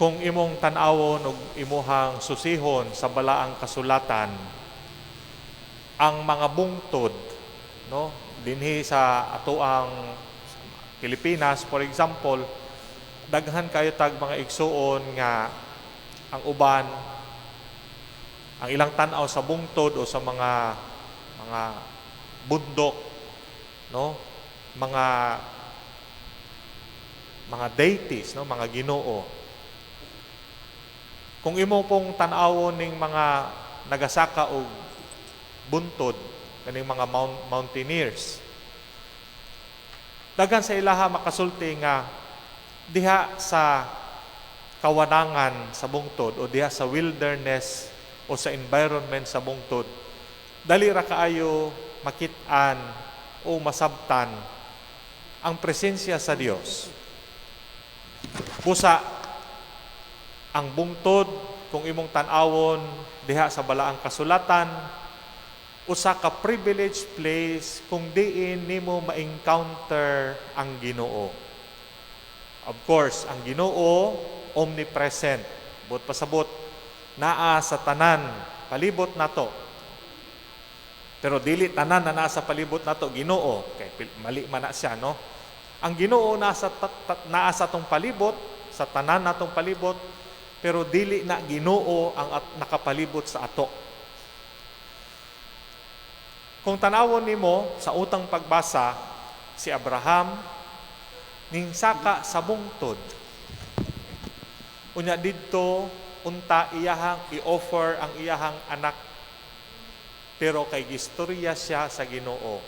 Kung imong tan-awon ug imuhang susihon sa balaang kasulatan, ang mga bungtod, no, dinhi sa atoang Pilipinas, for example, daghan kayo tag mga igsuon nga ang uban, ang ilang tan-aw sa bungtod o sa mga bundok, no, mga deities, no, mga Ginoo. Kung imo pong tan-awon ning mga nagasaka og buntod, kaning mga mountaineers, daghan sa ilaha makasulti nga diha sa kawanangan sa bungtod o diha sa wilderness o sa environment sa bungtod, dali ra kaayo makit-an o masabtan ang presensya sa Dios. Busa ang bungtod, kung imong tan-awon diha sa balaang kasulatan, usa ka privileged place kung diin nimo ma-encounter ang Ginoo. Of course, ang Ginoo omnipresent. But pasabot naa sa tanan palibot nato. Pero dili tanan na naa sa palibot nato Ginoo, kay mali man na siya, no? Ang Ginoo naa sa tong palibot, sa tanan natong palibot, pero dili na Ginoo ang nakapalibot sa ato. Kung tanawon nimo sa utang pagbasa, si Abraham ning saka sa bungtod. Unya didto unta iyahang i-offer ang iyahang anak, pero kay gistorya siya sa Ginoo.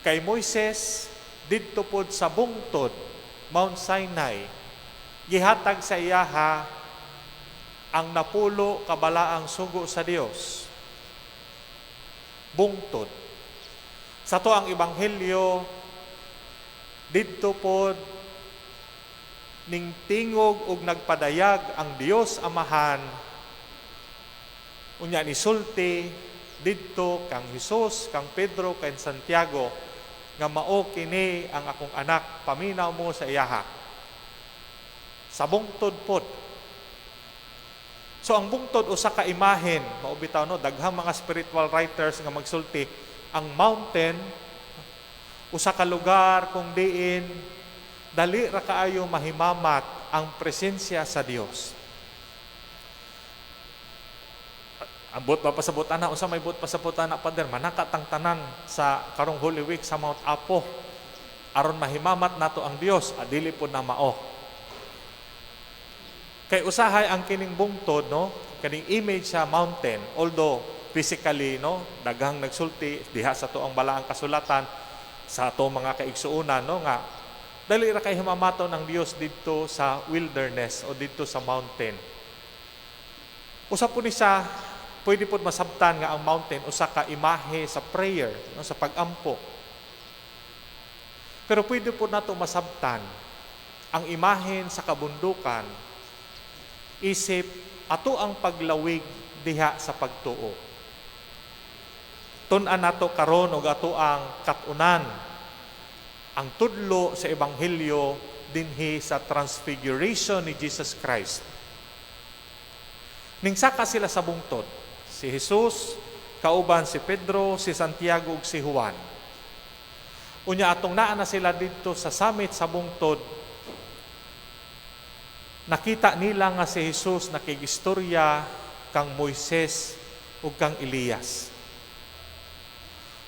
Kay Moises didto pod sa bungtod, Mount Sinai, gihatag sa iyaha ang napulo kabalaang sugo sa Dios. Bungtod. Sa to ang ebanghelyo, didto pod ning tingog ug nagpadayag ang Dios Amahan. Unya ni sulti didto kang Hesus, kang Pedro, kang Santiago nga mao kini ang akong anak, paminaw mo sa iyaha. Sa bungtod pod. So ang bungtod usa ka imahen, mao bitaw no, daghang mga spiritual writers nga magsulti, ang mountain usa ka lugar kung diin dali ra kaayo mahimamat ang presensya sa Dios. Ang buot pasabot ana, usa may buot pasabot ana pader, manakatang tanan sa karong Holy Week sa Mount Apo aron mahimamat nato ang Dios, adili pod na mao. Kay usahay ang kining bungtod, no, kining image sa mountain, although physically, no, daghang nagsulti diha sa tuang balaang kasulatan sa ato mga kaigsuonan, no, nga dali ra kay himamaton ang Dios didto sa wilderness o didto sa mountain. Usa po ni sa pwede po masabtan nga ang mountain usa ka imahe sa prayer, no, sa pag-ampo. Pero pwede po nato masabtan ang imahen sa kabundukan isip ato ang paglawig diha sa pagtuo. Tun-an nato karon og ato ang kat-unan ang tudlo sa ebanghelyo dinhi sa transfiguration ni Jesus Christ. Ning saka sila sa bungtod, si Jesus, kauban si Pedro, si Santiago ug si Juan. Unya atong naa na sila dito sa summit sa bungtod, nakita nila nga si Jesus nakigistorya kang Moises ug kang Elias.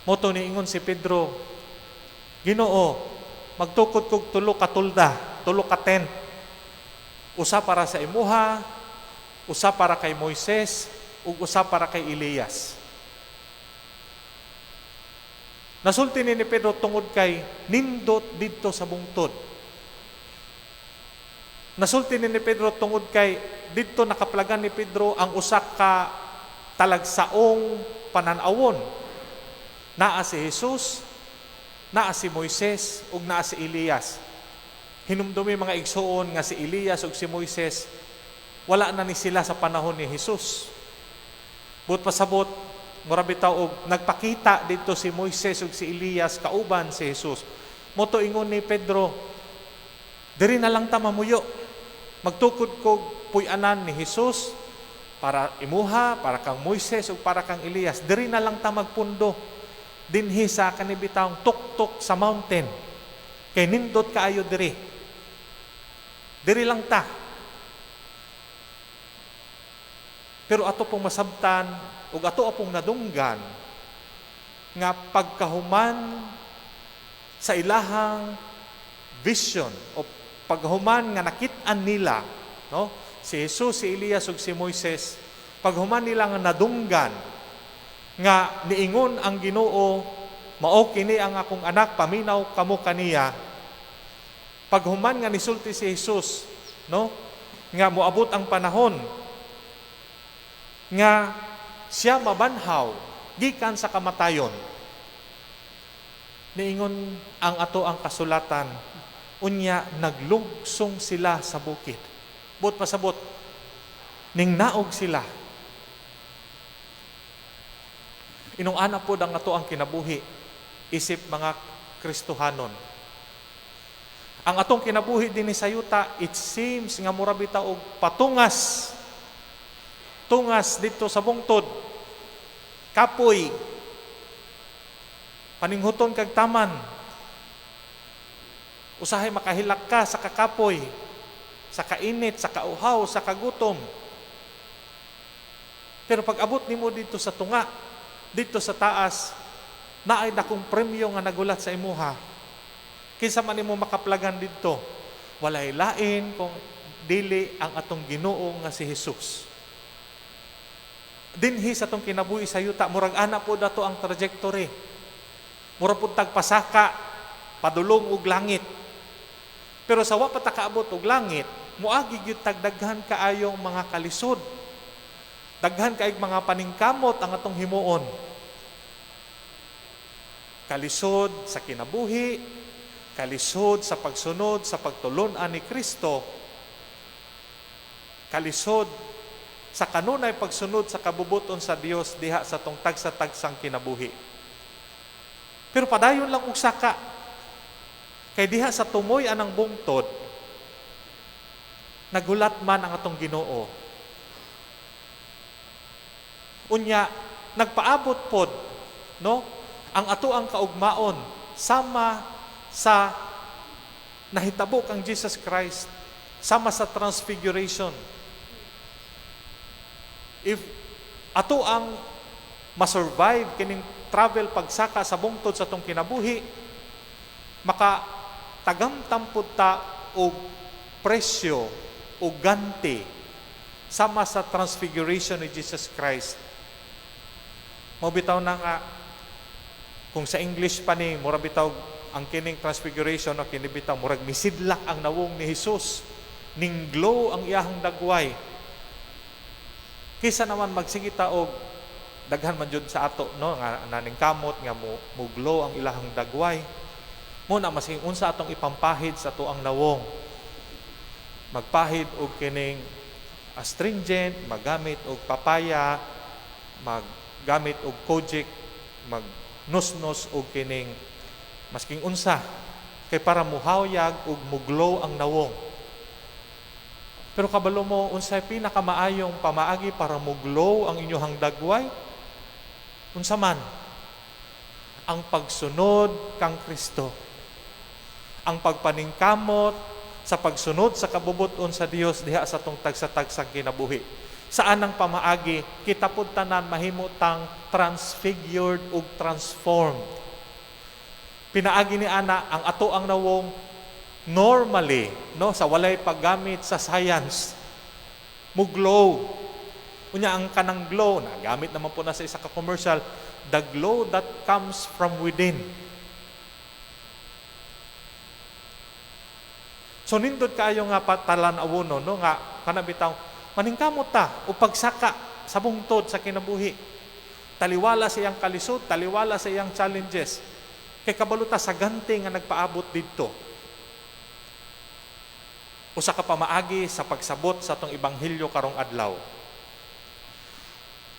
Moto niingon si Pedro, Ginoo, magtukod kog tulo ka tulda, tulo ka tent. Usa para sa imuha, usa para kay Moises, ug usa para kay Elias. Nasulti ni Pedro tungod kay nindot didto sa bungtod. Nasulti ni Pedro tungod kay didto nakaplagan ni Pedro ang usa ka talagsaong panan-awon. Naa si Jesus, naa si Moises, ug naa si Elias. Hinumdumi mga igsuon nga si Elias ug si Moises wala na ni sila sa panahon ni Jesus. But pasabot, mura bitaw og nagpakita dito si Moises ug si Elias kauban si Jesus. Moto ingon ni Pedro, Diri na lang ta mamuyo. Magtukod ko puy-anan ni Jesus para imuha, para kang Moises o para kang Elias. Diri na lang ta magpundo. Dinhi sa kanibitang tuktok sa mountain. Kay nindot kaayo diri. Diri lang ta. Pero ato pong masabtan ug ato pong nadunggan nga pagkahuman sa ilahang vision o paghuman nga nakit-an nila, no? Si Jesus, si Elias ug si Moises, paghuman nila nga nadunggan nga niingon ang Ginoo, mao kini ang akong anak, paminaw kamo kaniya. Paghuman nga nisulti si Jesus, no? Nga moabot ang panahon nga siya mabanhaw gikan sa kamatayon. Niingon ang ato ang kasulatan, unya naglugsong sila sa bukid. But pasabot, ning naog sila. Inungana po ang ato ang kinabuhi, isip mga Kristohanon. Ang atong kinabuhi din sa yuta, it seems nga murabita og patungas. Tungas dito sa bungtod. Kapoy. Paninghuton kag taman. Usahay makahilak ka sa kakapoy, sa kainit, sa kauhaw, sa kagutom. Pero pag abot nimo dito sa tunga, dito sa taas, naay dakong premyo nga nagulat sa imuha. Kinsa man nimo makaplagan dito, walay lain kung dili ang atong Ginoo nga si Jesus. Dinhi sa atong kinabuhi sa yuta, murag ana po dato ang trajectory. Murag pud tagpasaka, padulong og langit. Pero sa wa pa ta kaabot og langit, muagi gyud tagdaghan kaayong mga kalisod. Daghan kaayong mga paningkamot ang atong himuon. Kalisod sa kinabuhi, kalisod sa pagsunod sa pagtulon-an ni Kristo, kalisod sa kanunay pagsunod sa kabubuton sa Dios diha sa tong tagsa-tagsang kinabuhi. Pero padayon lang og saka. Kay diha sa tumoy anang bungtod, nagulat man ang atong Ginoo. Unya nagpaabot pod, no? Ang ato ang kaugmaon sama sa nahitabo kang Jesus Christ, sama sa transfiguration. If ato ang masurvive kining travel pagsaka sa bungtod sa tong kinabuhi, maka tagamtampod ta og presyo o ganti sama sa transfiguration ni Jesus Christ. Mabitaw na nga kung sa English pa ni mura bitaw ang kining transfiguration o kinibitaw murag misidlak ang nawong ni Jesus, ning glow ang iyahang dagway. Kisa naman magsigita og daghan man jud sa ato, no, nga naning kamot nga mo glow ang ilahang dagway. Mo na masing unsa atong ipampahid sa ato ang nawong. Magpahid og kining astringent, maggamit og papaya, maggamit og kojic, magnusnos og kining masking unsa kay para muhawyag og muglow ang nawong. Pero kabalo mo unsay pinakamaayong pamaagi para muglow ang inyong dagway? Unsa man? Ang pagsunod kang Kristo. Ang pagpaningkamot sa pagsunod sa kabubuton sa Dios diha sa tong tagsa-tagsang kinabuhi. Saan ang pamaagi kita pud tanan mahimutang transfigured ug transformed. Pinaagi ni ana ang ato ang nawong normally, no, sa walay paggamit sa science, mo glow. Unya ang kanang glow na gamit naman po na sa isa ka commercial, the glow that comes from within. So nindot kaayo nga patalan-awon, no, nga kanabitaw maningkamot ta o pagsaka sa bungtod sa kinabuhi. Taliwala sa iyang kalisod, taliwala sa iyang challenges. Kay kabaluta sa ganti nga nagpaabot didto. Usa ka pamaagi sa pagsabot sa atong ebanghelyo karong adlaw.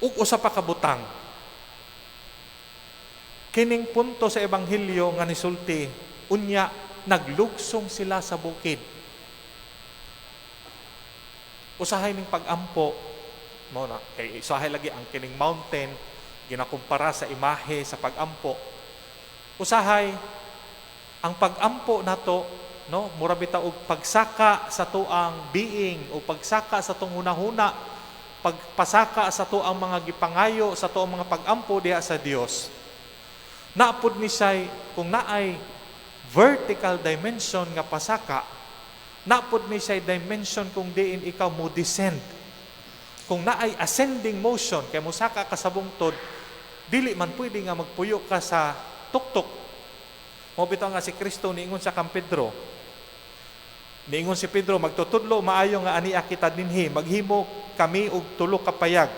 Ug usa pa ka butang. Kining punto sa ebanghelyo nga nisulti, unya naglugsong sila sa bukid. Usahay ning pag-ampo mo na kay usahay lagi ang kining mountain ginakumpara sa imahe sa pag-ampo. Usahay ang pag-ampo nato, no, mura bitaw og pagsaka sa tuang being o pagsaka sa tong hunahuna, pagpasaka sa tuang mga gipangayo sa tuang mga pag-ampo diha sa Dios. Naapod ni say kung naay vertical dimension nga pasaka, naapod ni say dimension kung diin ikaw mo descend. Kung naay ascending motion kay musaka ka sa bungtod, dili man pwede nga magpuyo ka sa tuktok. Mo bitaw nga si Kristo niingon sa kang Pedro. Niingon si Pedro, magtutudlo maayo nga ania kita dinhi, maghimo kami og tulo ka payag.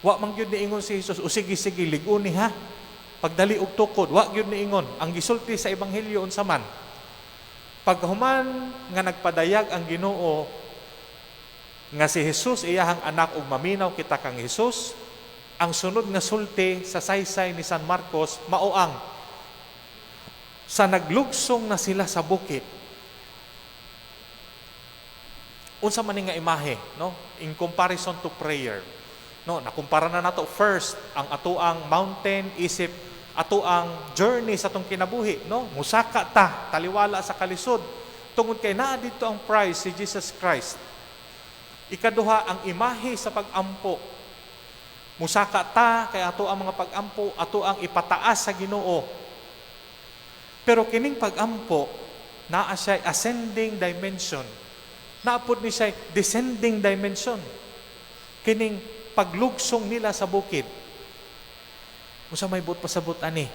Wa man gyud niingon si Jesus, o sige ligon ni ha. Pagdali og tukod, wa gyud niingon. Ang gisulti sa ebanghelyo unsa man. Paghuman nga nagpadayag ang Ginoo nga si Jesus iyahang anak ug maminaw kita kang Jesus, ang sunod nga sulti sa saysay ni San Marcos mao ang sa naglugsong na sila sa bukid. Unsa man nga imahe, no? In comparison to prayer. No, nakumpara na nato first ang atoang mountain isip ato ang journey sa tong kinabuhi, no? Musaka ta, taliwala sa kalisod. Tungod kay naa dito ang prize si Jesus Christ. Ikaduha ang imahe sa pag-ampo. Musaka ta kay ato ang mga pag-ampo, ato ang ipataas sa Ginoo. Pero kining pag-ampo naa siya ascending dimension. Naapod ni siya descending dimension. Kining paglugsong nila sa bukid. Usa may buot pasabot ani.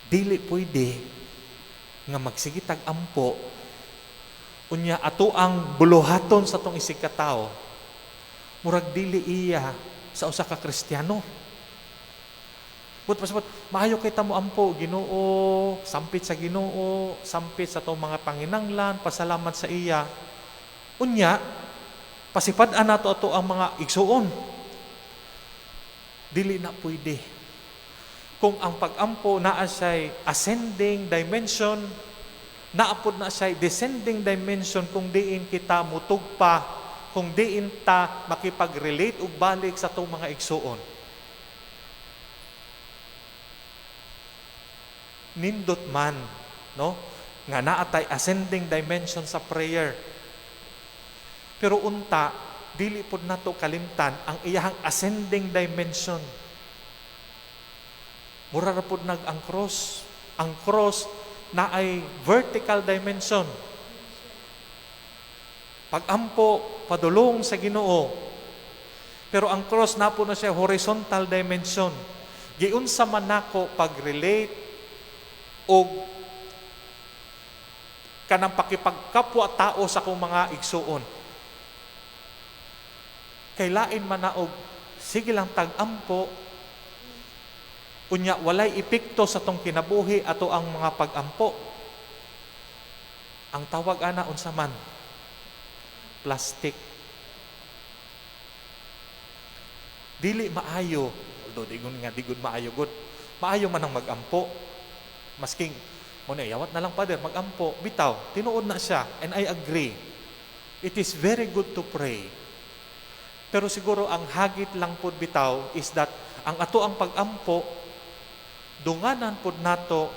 Dili pwede nga magsigitag ampo unya ato ang buluhaton sa tong isig ka tawo. Murag dili iya sa usa ka Kristiyano. Buot pasabot, maayo kay ta mo ampo Ginoo, sampit sa Ginoo, sampit sa tong mga panginanglan, pasalamat sa iya. Unya pasipad-an nato ato ang mga igsuon. Dili na pwede. Kung ang pag-ampo naa siya'y ascending dimension, naapod na siya'y descending dimension kung diin kita mutugpa, kung diin ta makipag-relate ug balik sa itong mga igsuon. Nindot man, no? Nga naatay ascending dimension sa prayer. Pero unta, dili pod nato kalimtan ang iyahang ascending dimension. Mura ra pod ang cross. Ang cross na ay vertical dimension. Pag-ampo, padulong sa Ginoo. Pero ang cross na po na siya horizontal dimension. Giunsa man nako pag-relate o kanang pakipagkapwa tao sa kong mga igsuon. Kailain man na og sige lang tag-ampo unya walay epekto sa tong kinabuhi ato ang mga pag-ampo. Ang tawag ana unsa man? Plastic. Dili maayo, although digon nga digud maayo gud. Maayo man ang mag-ampo. Masking mo na yawat na lang pader mag-ampo, bitaw tinuod na siya and I agree. It is very good to pray. Pero siguro ang hagit lang pod bitaw is that ang ato ang pag-ampo dunganan pod nato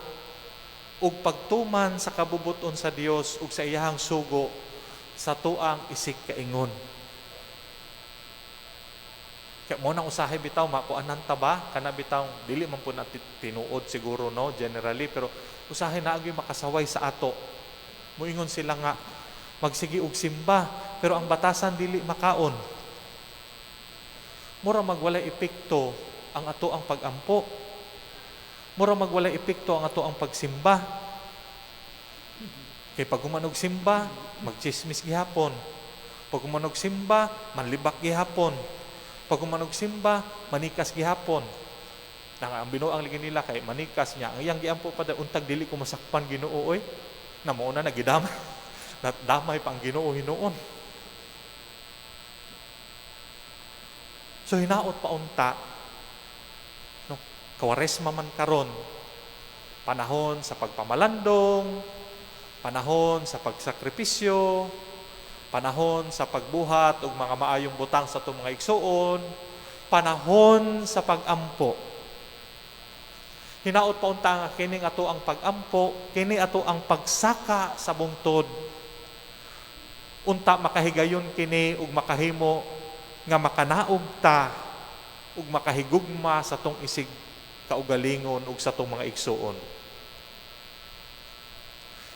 ug pagtuman sa kabubuton sa Dios ug sa iyahang sugo sa tuang isig kaingon. Kaya mo nang usahay bitaw makuanan ta ba kana bitaw dili man po natin tinuod siguro no generally pero usahay na agi makasaway sa ato. Moingon sila nga magsigi og simba pero ang batasan dili makaon. Mura magwalay epekto ang ato ang pag-ampo. Mura magwalay epekto ang ato ang pagsimba. Kay pag humanog simba, magchismis gihapon. Pag humanog simba, manlibak gihapon. Pag humanog simba, manikas gihapon. Ang binuang ligi nila kay manikas niya. Ang iyang giampo pa untag dili ko masakpan Ginoo oy. Na mao na nagidamay. Damay pa ang Ginoo hinuon. So hinaot pa unta no, kawaresma man karon, panahon sa pagpamalandong, panahon sa pagsakripisyo, Panahon sa pagbuhat ug mga maayong butang sa itong mga igsuon, panahon sa pagampo. Hinaot pa unta nga kining ato ang pagampo, kini ato ang pagsaka sa bungtod. Unta makahigayon kini ug makahimo nga makanaog ta ug makahigugma sa tong isig kaugalingon ug sa tong mga igsuon.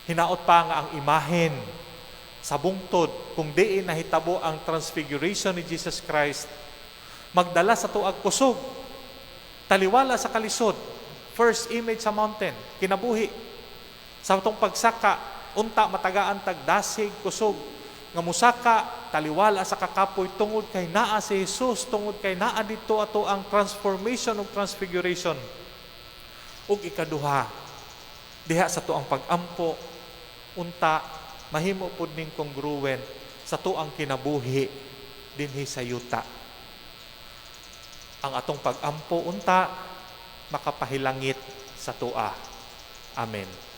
Hinaot pa nga ang imahen sa bungtod, kung diin nahitabo ang transfiguration ni Jesus Christ, magdala sa tuag kusog, taliwala sa kalisod, first image sa mountain, kinabuhi. Sa itong pagsaka, unta matagaan tagdasig, kusog, nga musaka, taliwala sa kakapoy, tungod kay naa si Jesus, tungod kay naa dito ato ang transformation ug transfiguration. Ug ikaduha, diha sa tuang pagampo, unta, mahimo pud ning congruent sa tuang kinabuhi dinhi sa yuta. Ang atong pagampo unta makapahilangit sa tua. Amen.